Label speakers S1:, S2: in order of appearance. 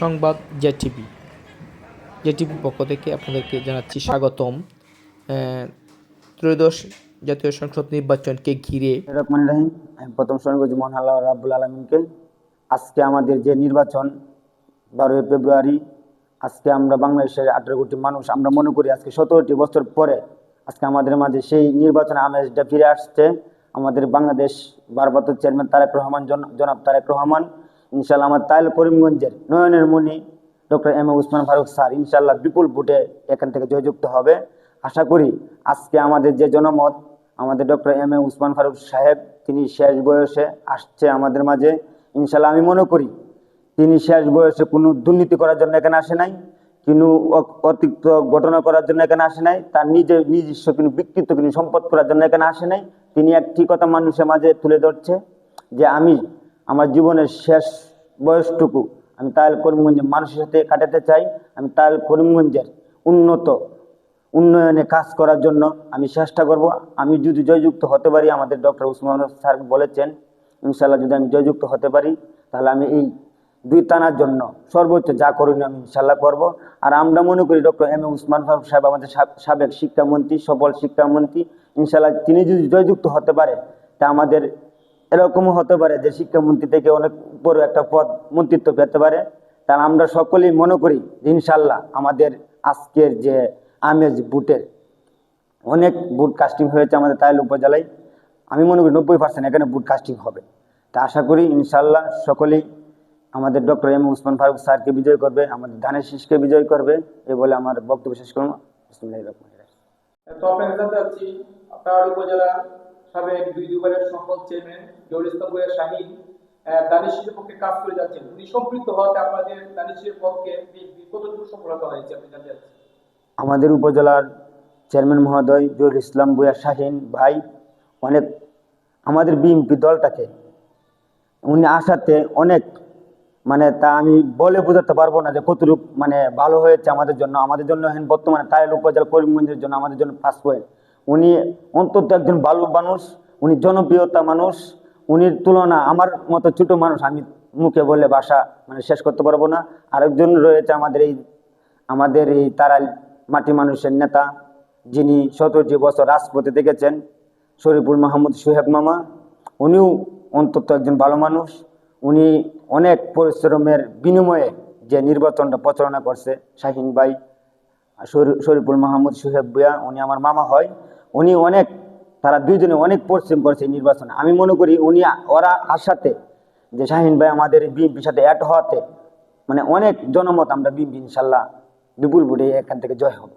S1: সংবাদ জেটিভি জেটিভির পক্ষ থেকে আপনাদেরকে জানাচ্ছি স্বাগতম। ত্রয়োদশ জাতীয় সংসদ নির্বাচনকে ঘিরে
S2: রহমান রাহিম। আমি প্রথম স্মরণ করছি মহান আল্লাহ রাব্বুল আলামিনকে। আজকে আমাদের যে নির্বাচন 12 ফেব্রুয়ারি, আজকে আমরা বাংলাদেশের 18 কোটি মানুষ আমরা মনে করি আজকে 17টি বছর পরে আজকে আমাদের মাঝে সেই নির্বাচন আমেজটা ফিরে আসছে। আমাদের বাংলাদেশ ভারপ্রাপ্ত চেয়ারম্যান তারেক রহমান, জনাব তারেক রহমান, ইনশাল্লাহ আমার তাইল করিমগঞ্জের নয়নের মণি doctor M A Usman Faruk sir ইনশাল্লাহ বিপুল ভোটে এখান থেকে জয়যুক্ত হবে। আশা করি আজকে আমাদের যে জনমত, আমাদের doctor M A Usman Faruk সাহেব তিনি শেষ বয়সে আসছে আমাদের মাঝে। ইনশাল্লাহ আমি মনে করি তিনি শেষ বয়সে কোনো দুর্নীতি করার জন্য এখানে আসে নাই, কোনো অতিরিক্ত ঘটনা করার জন্য এখানে আসে নাই, তার নিজস্ব কোনো ব্যক্তিত্ব কোনো সম্পদ করার জন্য এখানে আসে নাই। তিনি একটি কথা মানুষের মাঝে তুলে ধরছে যে আমি আমার জীবনের শেষ বয়সটুকু আমি তাইল করিমগঞ্জের মানুষের সাথে কাটাতে চাই। আমি তাইল করিমগঞ্জের উন্নয়নে কাজ করার জন্য আমি চেষ্টা করব। আমি যদি জয়যুক্ত হতে পারি, আমাদের ডক্টর উসমান স্যার বলেছেন ইনশাল্লাহ যদি আমি জয়যুক্ত হতে পারি তাহলে আমি এই 2 টানার জন্য সর্বোচ্চ যা করণীয় আমি ইনশাল্লাহ করব। আর আমরা মনে করি doctor M A Usman Faruk সাহেব আমাদের সাবেক শিক্ষামন্ত্রী, সফল শিক্ষামন্ত্রী, ইনশাল্লাহ তিনি যদি জয়যুক্ত হতে পারে তা আমাদের এরকমও হতে পারে যে শিক্ষামন্ত্রী থেকে অনেক বড় একটা পদ মন্ত্রিত্ব পেতে পারে। তার আমরা সকলেই মনে করি যে ইনশাল্লাহ আমাদের আজকের যে আমেজ বুটের অনেক বুট কাস্টিং হয়েছে আমাদের তাইল উপজেলায়। আমি মনে করি 90% এখানে বুট কাস্টিং হবে। তা আশা করি ইনশাল্লাহ সকলেই আমাদের ডক্টর এম উসমান ফারুক স্যারকে বিজয় করবে, আমাদের ধানের শীষকে বিজয় করবে। এ বলে আমার বক্তব্য শেষ করবো। বিসমিল্লাহির রহমানির রহিম।
S3: তো আপনাকে জানতে চাচ্ছি, আপনার উপজেলা সাবেক দুবারের সফল চেয়ারম্যান জহুরুল ইসলাম ভূঁইয়া শাহীন দানিশ শীষের পক্ষে কাজ করে যাচ্ছেন। উনি সম্পৃক্ত হওয়াতে আপনাদের দানিশের পক্ষে কতটুকু সফলতা হয়েছে আপনি জানতে চাচ্ছেন?
S2: আমাদের উপজেলার চেয়ারম্যান মহোদয় জহুরুল ইসলাম ভূঁইয়া শাহীন ভাই অনেক আমাদের বিএনপি দলটাকে উনি আসাতে অনেক তা আমি বলে বোঝাতে পারবো না যে কতটুকু ভালো হয়েছে আমাদের জন্য। এখন বর্তমানে তাইল উপজেলা করিমগঞ্জের জন্য আমাদের জন্য 5 পয়েন্ট। উনি অন্তত একজন ভালো মানুষ, উনি জনপ্রিয়তা মানুষ। উনির তুলনা আমার মতো ছোট মানুষ আমি মুখে বলে ভাষা শেষ করতে পারবো না। আরেকজন রয়েছে আমাদের এই তারাইল মাটি মানুষের নেতা, যিনি 17টি বছর রাজপথে দেখেছেন, শরীফুল মাহমুদ সোহেব মামা। উনিও অন্তত একজন ভালো মানুষ। উনি অনেক পরিশ্রমের বিনিময়ে যে নির্বাচনটা প্রচারণা করছে শাহীন ভাই, শরীফুল মাহমুদ সোহেব ভূঁইয়া, উনি আমার মামা হয়। উনি তারা দুইজনে অনেক পরিশ্রম করেছে এই নির্বাচনে। আমি মনে করি ওরা আসাতে যে শাহীন ভাই আমাদের বিএনপির সাথে অ্যাড হওয়াতে অনেক জনমত আমরা বিএনপি ইনশাল্লাহ বিপুল ভোটে এখান থেকে জয় হব।